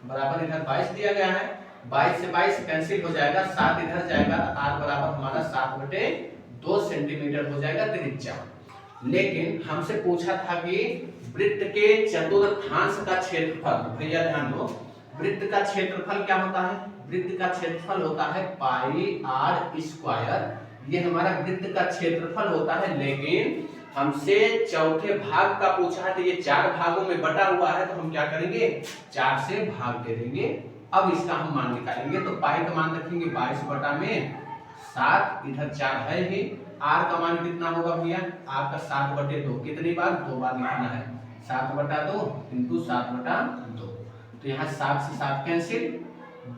बराबर इधर 22 दिया गया है। 22 से 22 कैंसिल हो जाएगा, 7 इधर जाएगा, तो r बराबर हमारा 7/2 सेंटीमीटर हो जाएगा त्रिज्या। लेकिन हमसे पूछा था कि वृत्त के चतुर्थांश का क्षेत्रफल। भैया ध्यान दो, वृत्त का क्षेत्रफल क्या होता है? वृत्त का क्षेत्रफल होता है पाई r स्क्वायर। ये हमारा वृत्त का क्षेत्रफल होता है, लेकिन हमसे चौथे भाग का पूछा है, तो ये 4 भागों में बटा हुआ है, तो हम क्या करेंगे? 4 से भाग दे देंगे। अब इसका हम मान निकालेंगे। तो पाई का मान रखेंगे 22/7, इधर 4 है ही। r का मान कितना होगा भैया? r का 7/2, कितनी बार? 2 बार लिखना है। 7/2 इंटू 7/2। तो यहाँ 7 से 7 कैंसिल,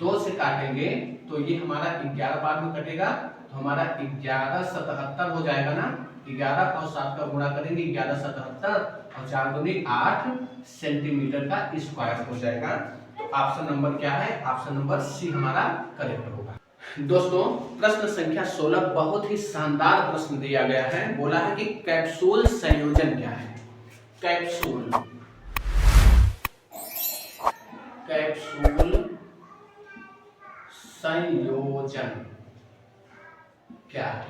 2 से काटेंगे तो ये हमारा 11 बार में कटेगा। तो हमारा 1177 हो जाएगा ना। 11 और 7 का गुणा करेंगे, 1177 और 4 दूनी 8 सेंटीमीटर का स्क्वायर हो जाएगा। तो ऑप्शन नंबर क्या है? ऑप्शन नंबर सी हमारा करेक्ट होगा। दोस्तों, प्रश्न संख्या 16 बहुत ही शानदार प्रश्न दिया गया है। बोला है कि कैप्सूल संयोजन क्या है? कैप्सूल संयोजन क्या है?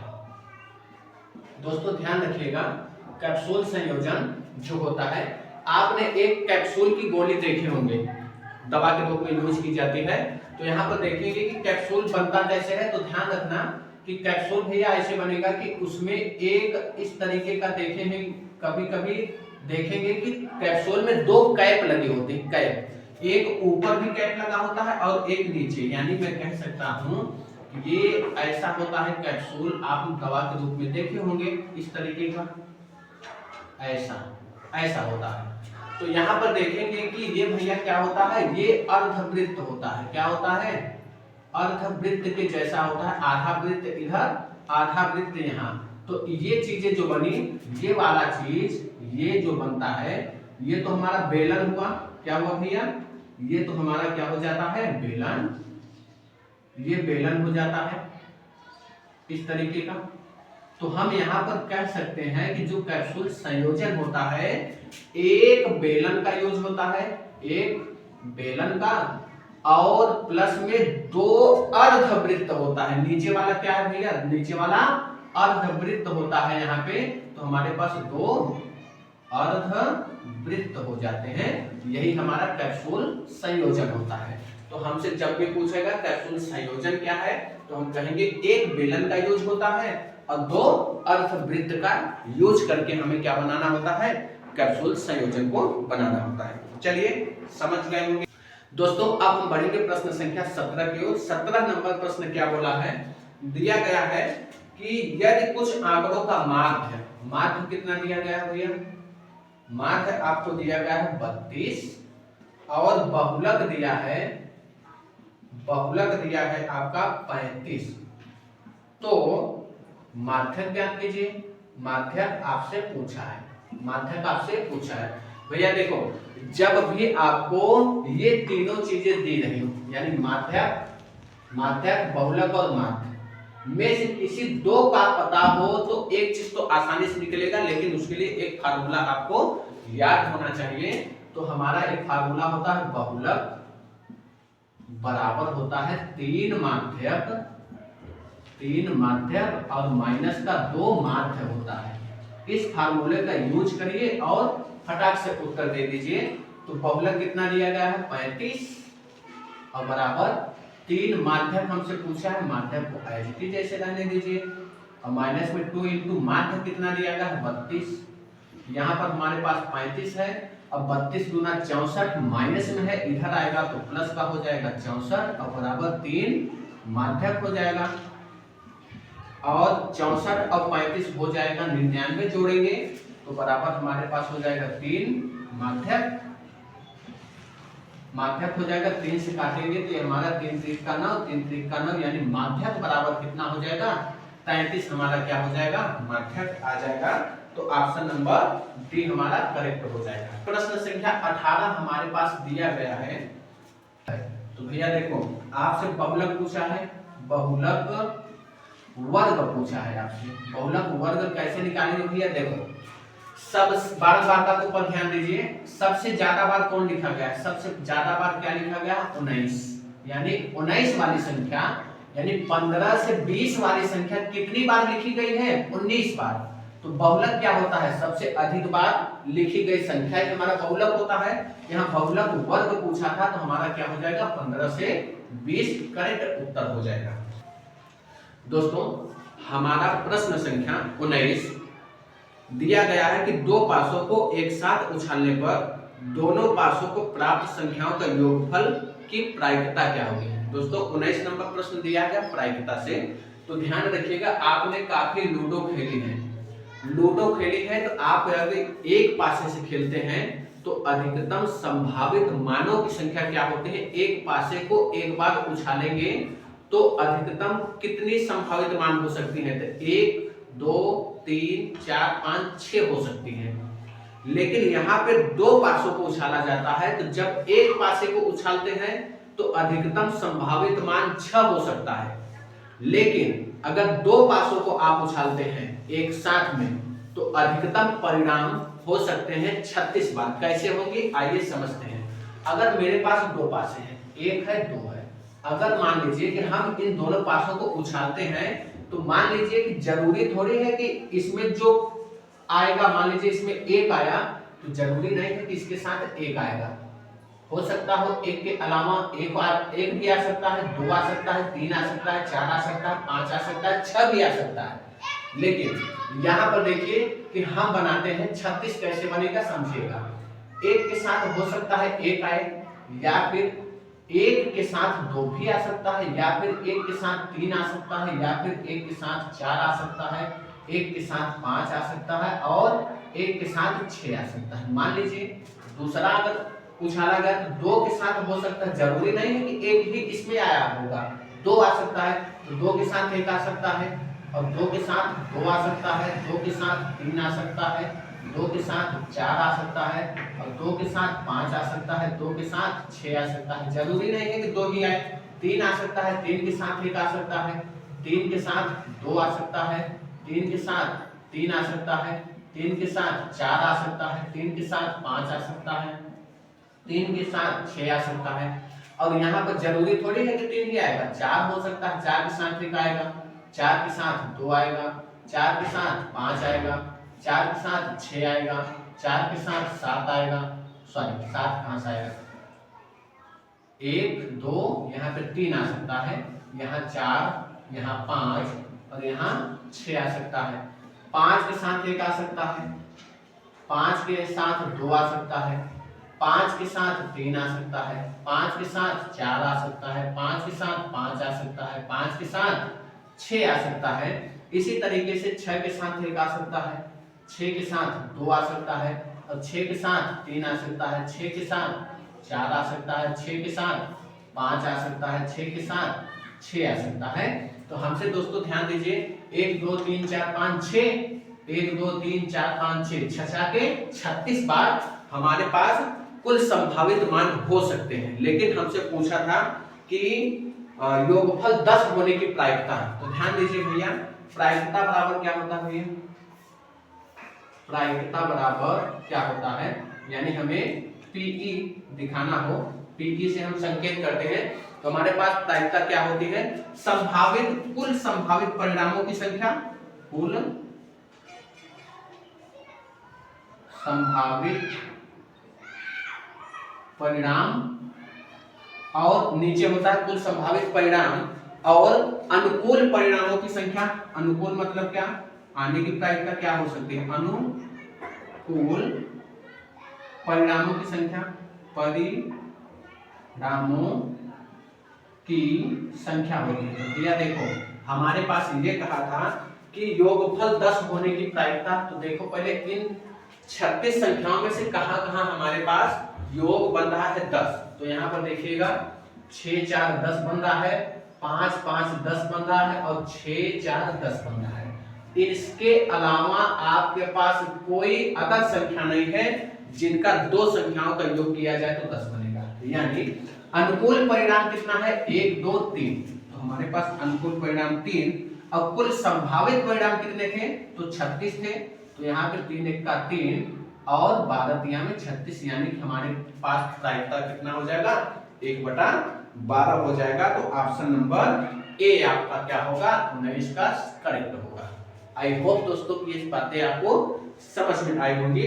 दोस्तों ध्यान रखिएगा, कैप्सूल संयोजन जो होता है, आपने एक कैप्सूल की गोली देखे होंगे, दवा के रूप में यूज की जाती है। तो यहाँ पर देखेंगे कि कैप्सूल बनता कैसे है। तो ध्यान रखना कि कैप्सूल भैया ऐसे बनेगा कि उसमें एक इस तरीके का देखेंगे, कभी कभी देखेंगे कि कैप्सूल में 2 कैप लगी होती है। कैप, एक ऊपर भी कैप लगा होता है और एक नीचे, यानी मैं कह सकता हूँ ये ऐसा होता है कैप्सूल। आप दवा के रूप में देखे होंगे इस तरीके का, ऐसा होता है। तो यहाँ पर देखेंगे कि ये भैया क्या होता है? ये अर्धवृत्त होता है। क्या होता है? अर्धवृत्त के जैसा होता है। आधा वृत्त इधर, आधा वृत्त यहाँ। तो ये चीजें जो बनी, ये वाला चीज, ये जो बनता है, ये तो हमारा बेलन हुआ। क्या हुआ भैया? ये तो हमारा क्या हो जाता है? बेलन। ये बेलन हो जाता है इस तरीके का। तो हम यहाँ पर कह सकते हैं कि जो कैप्सूल संयोजन होता है, एक बेलन का यूज होता है, एक बेलन का, और प्लस में 2 अर्धवृत्त होता है। नीचे वाला क्या है भैया? नीचे वाला अर्धवृत्त होता है यहाँ पे। तो हमारे पास 2 अर्धवृत्त हो जाते हैं। यही हमारा कैप्सूल संयोजन होता है। तो हमसे जब भी पूछेगा कैप्सूल संयोजन क्या है, तो हम कहेंगे एक बेलन का यूज होता है और 2 अर्धवृत्त का यूज करके हमें क्या बनाना होता है? कैप्सूल संयोजन को बनाना होता है। चलिए समझ गए होंगे दोस्तों। अब हम बढ़ेंगे प्रश्न संख्या 17 की ओर। 17 नंबर प्रश्न क्या बोला है? दिया गया है कि यदि कुछ आंकड़ों का माध्य, माध्य कितना दिया गया है भैया? माध्य आपको दिया गया है 32 और बहुलक दिया है, बहुलक दिया है आपका 35। तो माध्यक ज्ञात कीजिए। माध्यक आपसे पूछा है, माध्यक आपसे पूछा है। भैया देखो, जब भी आपको ये तीनों चीजें दी रही हो, यानी माध्यक, बहुलक और माध्य, में से किसी दो का पता हो तो एक चीज तो आसानी से निकलेगा, लेकिन उसके लिए एक फार्मूला आपको याद होना चाहिए। तो हमारा एक फार्मूला होता है बहुलक बराबर होता है तीन माध्यक और माइनस का 2 माध्य होता है। इस फार्मूले का यूज करिए और फटाक से उत्तर दे दीजिए। तो बहुलक कितना दिया गया है 35 और बराबर 3 माध्यक हमसे पूछा है, माध्यक को एज इट इज जैसे रहने दीजिए और माइनस में 2 इंटू माध्य कितना दिया गया है 32। यहाँ पर हमारे पास 35 है, अब 32 गुना 64 माइनस में है, इधर आएगा तो प्लस का हो जाएगा 64 और बराबर 3 माध्यक हो जाएगा। और 64 और 35 हो जाएगा 99 जोड़ेंगे तो बराबर हमारे पास हो जाएगा 3 माध्यक हो जाएगा। 3 से काटेंगे तो ये हमारा 3 त्रिक का 9, 3 त्रिक का 9 यानी माध्यक बराबर कितना हो जाएगा 33 हमारा क्या हो जाएगा माध्यक आ जाएगा। तो ऑप्शन नंबर डी हमारा करेक्ट हो जाएगा। प्रश्न संख्या 18 हमारे पास दिया गया है। तो भैया देखो आपसे बहुलक पूछा है, बहुलक वर्ग पूछा है आपसे। बहुलक वर्ग कैसे निकालेंगे भैया देखो, सब बार का ऊपर ध्यान दीजिए, सबसे ज्यादा बार कौन लिखा गया है, सबसे ज्यादा बार क्या लिखा गया 19, यानी 19 वाली संख्या यानी 15 से 20 वाली संख्या कितनी बार लिखी गई है 19 बार। तो बहुलक क्या होता है सबसे अधिक बार लिखी गई संख्या हमारा बहुलक होता है। यहाँ बहुलक वर्ग पूछा था तो हमारा क्या हो जाएगा 15 से 20 करेक्ट उत्तर हो जाएगा। दोस्तों हमारा प्रश्न संख्या 19 दिया गया है कि दो पासों को एक साथ उछालने पर दोनों पासों को प्राप्त संख्याओं का योगफल की प्रायिकता क्या होगी। दोस्तों 19 नंबर प्रश्न दिया गया प्रायिकता से। तो ध्यान रखिएगा आपने काफी लूडो खेली है, लूडो खेली है तो आप अगर एक पासे से खेलते हैं तो अधिकतम संभावित मानों की संख्या क्या होती है, एक पासे को एक बार उछालेंगे तो अधिकतम कितनी संभावित मान हो सकती है, तो 1 2 3 4 5 6 हो सकती है। लेकिन यहाँ पे दो पासों को उछाला जाता है तो जब एक पासे को उछालते हैं तो अधिकतम संभावित मान 6 हो सकता है। लेकिन अगर दो पासों को आप उछालते हैं एक साथ में तो अधिकतम परिणाम हो सकते हैं 36 बार। कैसे होंगे आइए समझते हैं। अगर मेरे पास दो पासे हैं, एक है दो है, अगर मान लीजिए कि हम इन दोनों पासों को उछालते हैं तो मान लीजिए कि जरूरी थोड़ी है कि इसमें जो आएगा, मान लीजिए इसमें एक आया तो जरूरी नहीं है कि इसके साथ एक आएगा, हो सकता हो एक के अलावा एक भी आ सकता है, 2 आ सकता है, 3 आ सकता है, 4 आ सकता है, 5 आ सकता है, 6 भी आ सकता है। लेकिन यहाँ पर देखिए कि हम बनाते हैं 36 कैसे बनेगा समझिएगा। एक के साथ हो सकता है एक आए, या फिर एक के साथ 2 भी आ सकता है, या फिर एक के साथ 3 आ सकता है, या फिर एक के साथ 4 आ सकता है, एक के साथ 5 आ सकता है और एक के साथ 6 आ सकता है। मान लीजिए दूसरा अगर उछाला गया तो 2 के साथ हो सकता है, जरूरी नहीं है कि एक ही इसमें आया होगा, 2 आ सकता है तो 2 के साथ 1 आ सकता है और 2 के साथ 2 आ सकता है, 2 के साथ 3 आ सकता है, 2 के साथ 4 आ सकता है और 2 के साथ 5 आ सकता है, 2 के साथ 6 आ सकता है। जरूरी नहीं है कि 2 ही आए, 3 आ सकता है, 3 के साथ 1 आ सकता है, 3 के साथ 2 आ सकता है, 3 के साथ 3 आ सकता है, 3 के साथ 4 आ सकता है, 3 के साथ 5 आ सकता है, 3 के साथ 6 आ सकता है। और यहाँ पर जरूरी थोड़ी है कि 3 ही आएगा, 4 हो सकता है, 4 के साथ 1 आएगा, 4 के साथ 2 आएगा, 4 के साथ 5 आएगा, 4 के साथ 6 आएगा, 4 के साथ 7 आएगा, सॉरी 7 कहाँ से आएगा, 1 2 यहाँ पे 3 आ सकता है, यहाँ 4, यहाँ 5 और यहाँ 6 आ सकता है। 5 के साथ 1 आ सकता है, 5 के साथ 2 आ सकता है, 5 के साथ 3 आ सकता है, 5 के साथ 4 आ सकता है, 5 के साथ 5 आ सकता है, 5 के साथ 6 आ सकता है। इसी तरीके से 6 के साथ 1 आ सकता है, 6 के साथ 2 आ सकता है और 6 के साथ 3 आ सकता है, 6 के साथ 4 आ सकता है, 6 के साथ 5 आ सकता है, 6 के साथ 6 आ सकता है। तो हमसे दोस्तों ध्यान दीजिए 1 2 3 4 5 6, 1 2 3 4 5 6, 6 के 36 बार हमारे पास कुल संभावित मान हो सकते हैं। लेकिन हमसे पूछा था कि योगफल 10 होने की प्रायिकता। तो ध्यान दीजिए भैया, प्रायिकता बराबर क्या होता है भैया, प्रायिकता बराबर क्या होता है, यानी हमें पीई दिखाना हो, पीई से हम संकेत करते हैं, तो हमारे पास प्रायिकता क्या होती है, संभावित कुल संभावित परिणामों की संख्या, कुल संभावित परिणाम, और नीचे होता है कुल संभावित परिणाम और अनुकूल परिणामों की संख्या। अनुकूल मतलब क्या, आने की प्रायिकता क्या हो सकती है, अनुकूल परिणामों की संख्या, परिणामों की संख्या होती है। भैया देखो हमारे पास ये कहा था कि योगफल 10 होने की प्रायिकता, तो देखो पहले इन 36 संख्याओं में से कहां कहां हमारे पास योग बन रहा है 10। तो यहाँ पर देखिएगा 6 4 10 बन रहा है, 5 5 10 बन रहा है और 6 4 10 बन रहा है। इसके अलावा आपके पास कोई अदर संख्या नहीं है जिनका दो संख्याओं का योग किया जाए तो 10 बनेगा। यानी अनुकूल परिणाम कितना है, 1 2 3, तो हमारे पास अनुकूल परिणाम 3 और कुल संभावित परिणाम कितने थे, तो 36 थे। तो यहाँ पे 3 1 का 3 और 12 तिया में 36, यानी कि हमारे पास प्रायिकता कितना हो जाएगा, 1/12 हो जाएगा। तो ऑप्शन नंबर ए आपका क्या होगा, 19 का करेक्ट होगा। आई होप दोस्तों कि ये बातें आपको समझ में आई होंगी।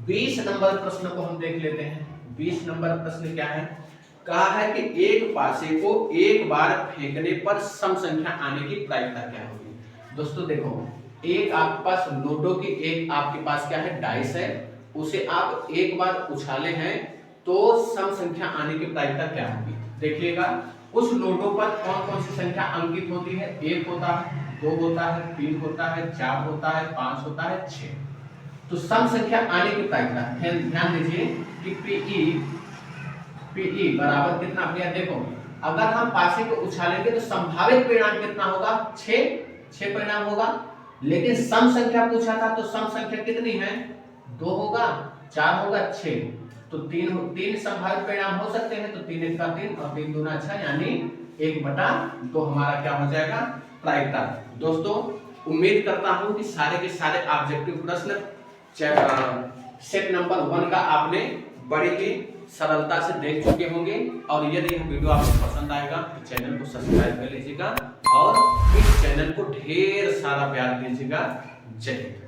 20 नंबर प्रश्न को हम देख लेते हैं। 20 नंबर प्रश्न क्या है, कहा है कि एक पासे को एक बार फेंकने पर सम संख्या आने की प्रायिकता क्या होगी। दोस्तों देखो, एक आपके पास लूडो की एक आपके पास क्या है, डाइस है, उसे आप एक बार उछाले हैं तो सम संख्या आने की प्रायिकता क्या होगी। देखिएगा उस लूडो पर कौन कौन सी संख्या अंकित होती है, 1 होता है, 2 होता है, 3 होता है, 4 होता है, 5 होता है, 6। तो सम संख्या आने की प्रायिकता ध्यान दीजिए कि पीई बराबर कितना भैया, देखो अगर हम पासे को उछालेंगे तो संभावित परिणाम कितना होगा, 6 परिणाम होगा। लेकिन सम संख्या पूछा था तो सम संख्या कितनी है, 2 होगा, 4 होगा, 6। तो 3 संभावित परिणाम हो सकते हैं, तो 3 1 का 3 और 3 दूना 6, यानी 1/2 हमारा क्या हो जाएगा, प्रायिकता। दोस्तों उम्मीद करता हूं कि सारे के सारे ऑब्जेक्टिव प्रश्न सेट नंबर 1 का आपने बड़ी ही सरलता से देख चुके होंगे। और यदि यह वीडियो आपको पसंद आएगा तो चैनल को सब्सक्राइब कर लीजिएगा और इस चैनल को ढेर सारा प्यार दीजिएगा। जय हिंद।